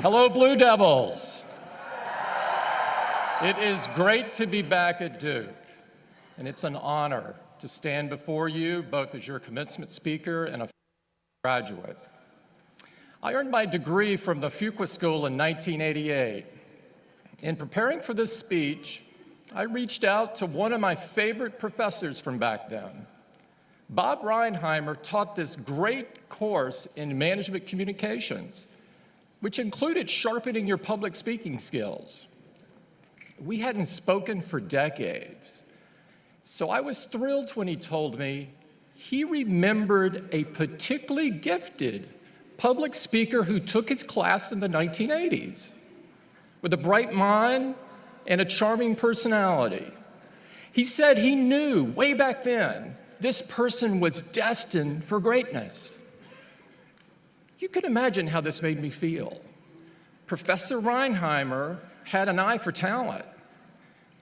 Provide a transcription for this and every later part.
Hello, Blue Devils. It is great to be back at Duke, and it's an honor to stand before you both as your commencement speaker and a graduate. I earned my degree from the Fuqua School in 1988. In preparing for this speech, I reached out to one of my favorite professors from back then. Bob Reinheimer taught this great course in management communications, which included sharpening your public speaking skills. We hadn't spoken for decades, so I was thrilled when he told me he remembered a particularly gifted public speaker who took his class in the 1980s. With a bright mind and a charming personality. He said he knew way back then this person was destined for greatness. You can imagine how this made me feel. Professor Reinheimer had an eye for talent.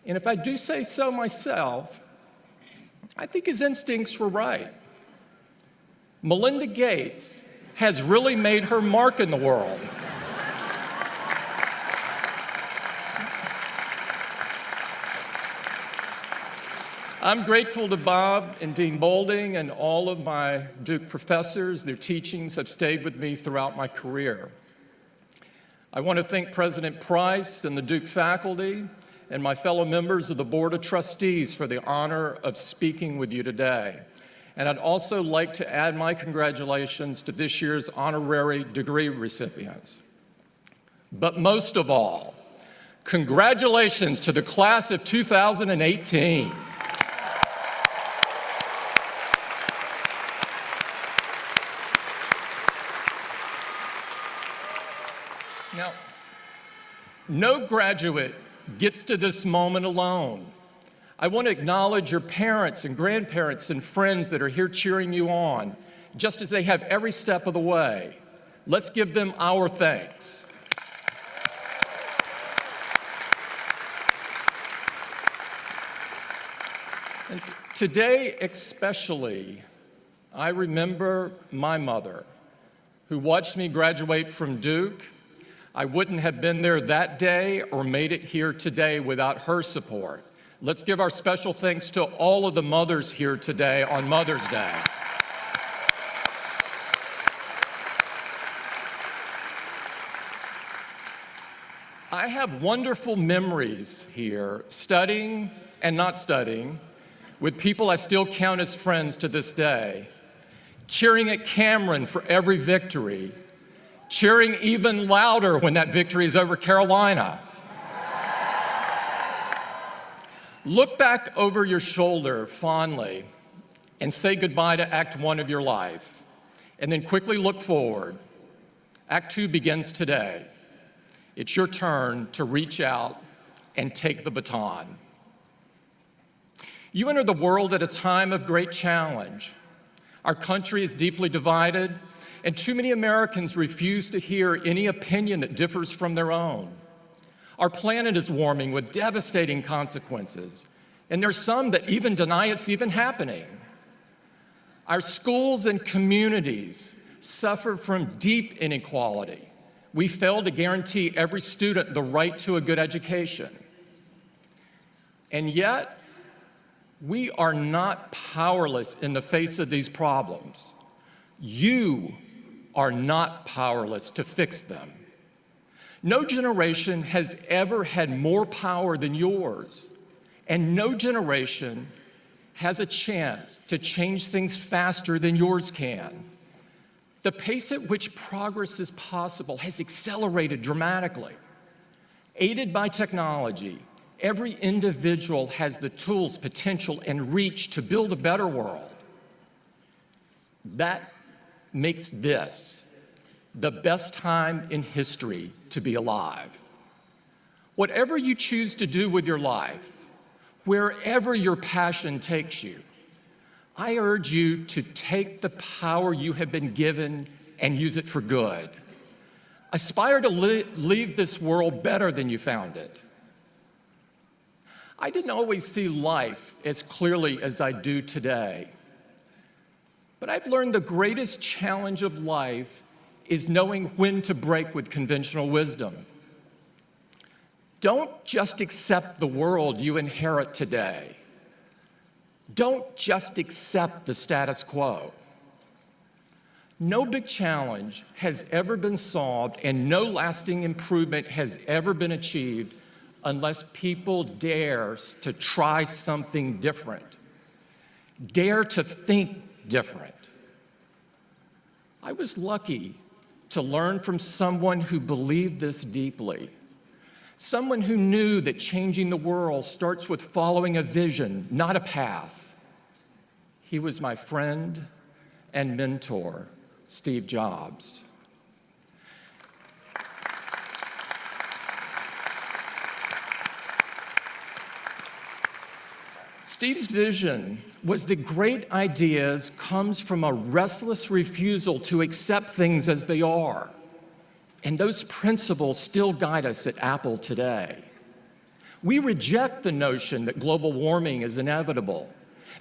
And if I do say so myself, I think his instincts were right. Melinda Gates has really made her mark in the world. I'm grateful to Bob and Dean Boulding and all of my Duke professors. Their teachings have stayed with me throughout my career. I want to thank President Price and the Duke faculty and my fellow members of the Board of Trustees for the honor of speaking with you today. And I'd also like to add my congratulations to this year's honorary degree recipients. But most of all, congratulations to the class of 2018. Now, no graduate gets to this moment alone. I want to acknowledge your parents and grandparents and friends that are here cheering you on, just as they have every step of the way. Let's give them our thanks. And today especially, I remember my mother, who watched me graduate from Duke. I wouldn't have been there that day or made it here today without her support. Let's give our special thanks to all of the mothers here today on Mother's Day. I have wonderful memories here, studying and not studying, with people I still count as friends to this day, cheering at Cameron for every victory, cheering even louder when that victory is over Carolina. Look back over your shoulder fondly and say goodbye to Act 1 of your life, and then quickly look forward. Act 2 begins today. It's your turn to reach out and take the baton. You enter the world at a time of great challenge. Our country is deeply divided, and too many Americans refuse to hear any opinion that differs from their own. Our planet is warming with devastating consequences, and there's some that even deny it's even happening. Our schools and communities suffer from deep inequality. We fail to guarantee every student the right to a good education. And yet, we are not powerless in the face of these problems. You are not powerless to fix them. No generation has ever had more power than yours, and no generation has a chance to change things faster than yours can. The pace at which progress is possible has accelerated dramatically. Aided by technology, every individual has the tools, potential, and reach to build a better world. That makes this the best time in history to be alive. Whatever you choose to do with your life, wherever your passion takes you, I urge you to take the power you have been given and use it for good. Aspire to leave this world better than you found it. I didn't always see life as clearly as I do today. But I've learned the greatest challenge of life is knowing when to break with conventional wisdom. Don't just accept the world you inherit today. Don't just accept the status quo. No big challenge has ever been solved and no lasting improvement has ever been achieved unless people dare to try something different, dare to think different. I was lucky to learn from someone who believed this deeply, someone who knew that changing the world starts with following a vision, not a path. He was my friend and mentor, Steve Jobs. Steve's vision was that great ideas comes from a restless refusal to accept things as they are. And those principles still guide us at Apple today. We reject the notion that global warming is inevitable.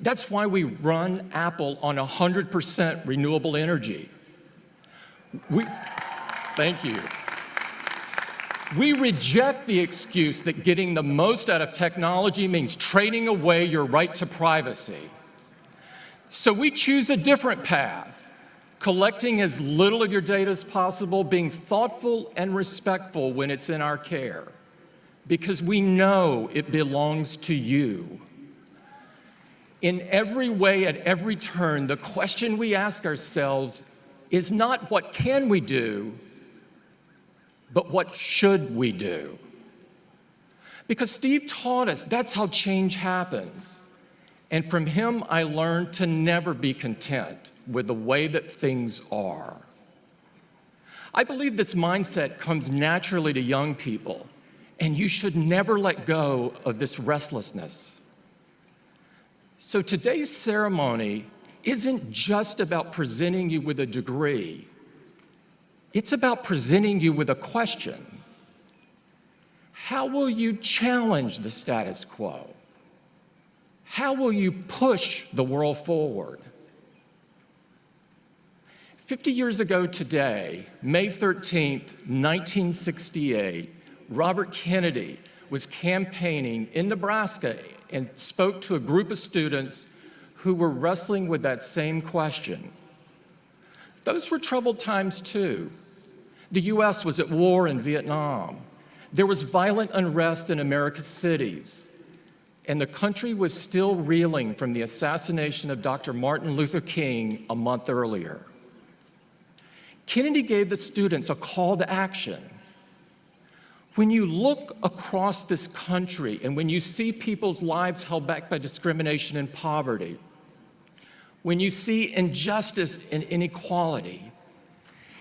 That's why we run Apple on 100% renewable energy. Thank you. We reject the excuse that getting the most out of technology means trading away your right to privacy. So we choose a different path, collecting as little of your data as possible, being thoughtful and respectful when it's in our care, because we know it belongs to you. In every way, at every turn, the question we ask ourselves is not what can we do, but what should we do? Because Steve taught us that's how change happens. And from him, I learned to never be content with the way that things are. I believe this mindset comes naturally to young people, and you should never let go of this restlessness. So today's ceremony isn't just about presenting you with a degree. It's about presenting you with a question. How will you challenge the status quo? How will you push the world forward? 50 years ago today, May 13th, 1968, Robert Kennedy was campaigning in Nebraska and spoke to a group of students who were wrestling with that same question. Those were troubled times too. The US was at war in Vietnam. There was violent unrest in America's cities. And the country was still reeling from the assassination of Dr. Martin Luther King a month earlier. Kennedy gave the students a call to action. When you look across this country and when you see people's lives held back by discrimination and poverty, when you see injustice and inequality,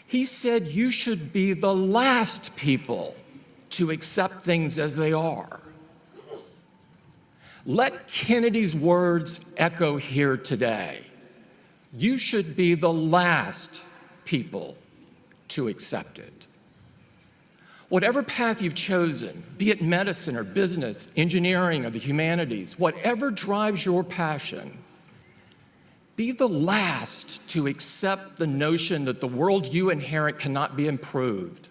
he said you should be the last people to accept things as they are. Let Kennedy's words echo here today. You should be the last people to accept it. Whatever path you've chosen, be it medicine or business, engineering or the humanities, whatever drives your passion, be the last to accept the notion that the world you inherit cannot be improved.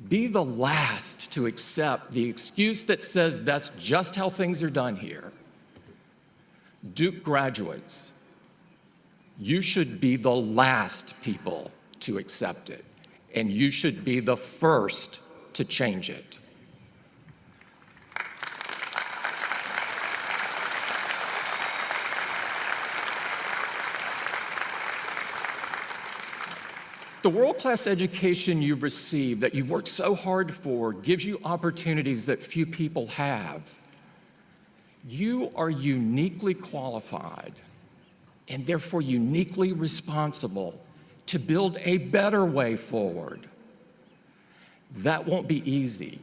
Be the last to accept the excuse that says that's just how things are done here. Duke graduates, you should be the last people to accept it, and you should be the first to change it. The world-class education you've received, that you've worked so hard for, gives you opportunities that few people have. You are uniquely qualified and therefore uniquely responsible to build a better way forward. That won't be easy.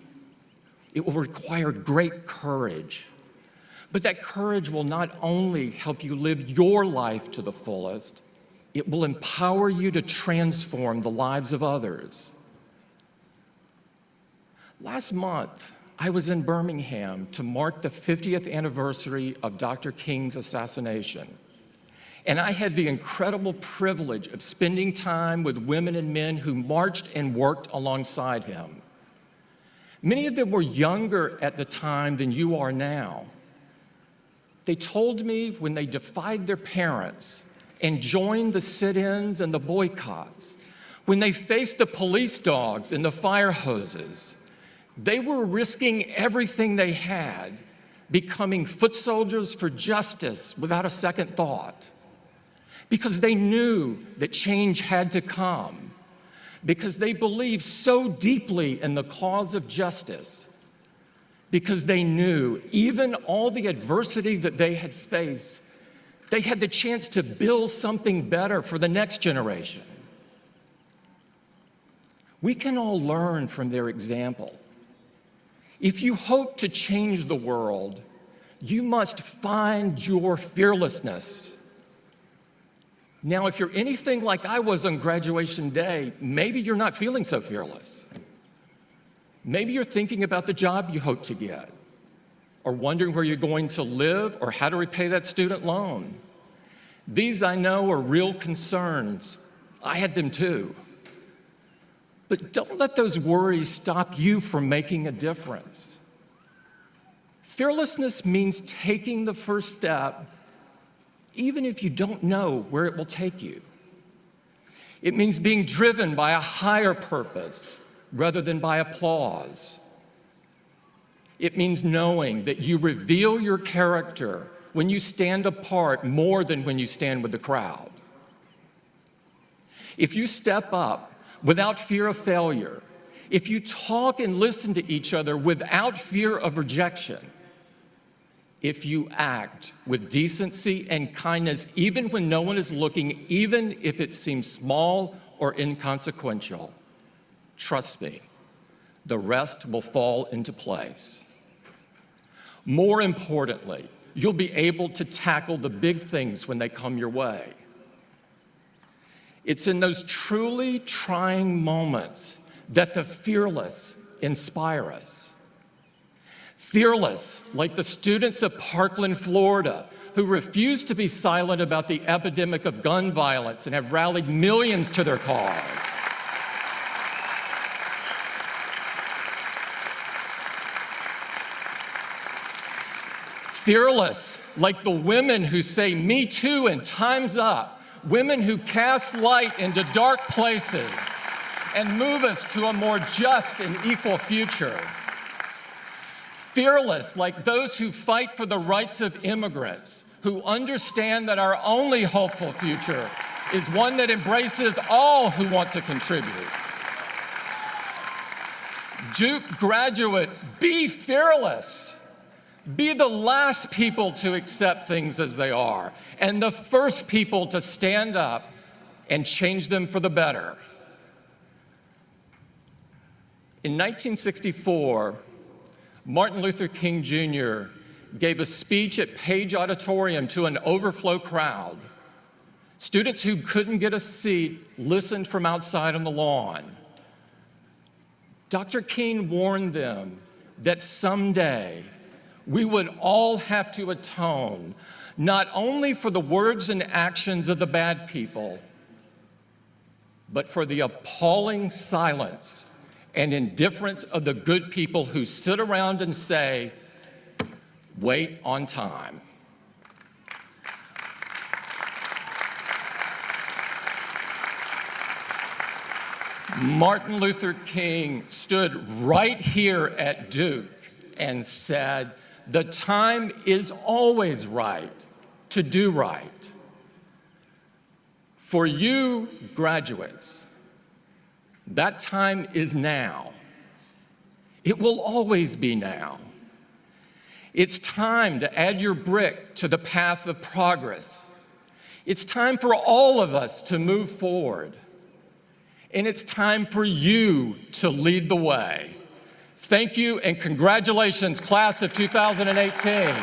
It will require great courage. But that courage will not only help you live your life to the fullest, it will empower you to transform the lives of others. Last month, I was in Birmingham to mark the 50th anniversary of Dr. King's assassination. And I had the incredible privilege of spending time with women and men who marched and worked alongside him. Many of them were younger at the time than you are now. They told me when they defied their parents and joined the sit-ins and the boycotts, when they faced the police dogs and the fire hoses, they were risking everything they had, becoming foot soldiers for justice without a second thought. Because they knew that change had to come, because they believed so deeply in the cause of justice, because they knew even all the adversity that they had faced, they had the chance to build something better for the next generation. We can all learn from their example. If you hope to change the world, you must find your fearlessness. Now, if you're anything like I was on graduation day, maybe you're not feeling so fearless. Maybe you're thinking about the job you hope to get, or wondering where you're going to live, or how to repay that student loan. These, I know, are real concerns. I had them too. But don't let those worries stop you from making a difference. Fearlessness means taking the first step even if you don't know where it will take you. It means being driven by a higher purpose rather than by applause. It means knowing that you reveal your character when you stand apart more than when you stand with the crowd. If you step up without fear of failure, if you talk and listen to each other without fear of rejection, if you act with decency and kindness, even when no one is looking, even if it seems small or inconsequential, trust me, the rest will fall into place. More importantly, you'll be able to tackle the big things when they come your way. It's in those truly trying moments that the fearless inspire us. Fearless, like the students of Parkland, Florida, who refuse to be silent about the epidemic of gun violence and have rallied millions to their cause. Fearless, like the women who say "Me Too" and "Time's Up," women who cast light into dark places and move us to a more just and equal future. Fearless, like those who fight for the rights of immigrants, who understand that our only hopeful future is one that embraces all who want to contribute. Duke graduates, be fearless. Be the last people to accept things as they are, and the first people to stand up and change them for the better. In 1964, Martin Luther King Jr. gave a speech at Page Auditorium to an overflow crowd. Students who couldn't get a seat listened from outside on the lawn. Dr. King warned them that someday we would all have to atone not only for the words and actions of the bad people, but for the appalling silence and indifference of the good people who sit around and say, "Wait on time." Martin Luther King stood right here at Duke and said, "The time is always right to do right." For you graduates, that time is now. It will always be now. It's time to add your brick to the path of progress. It's time for all of us to move forward. And it's time for you to lead the way. Thank you and congratulations, class of 2018.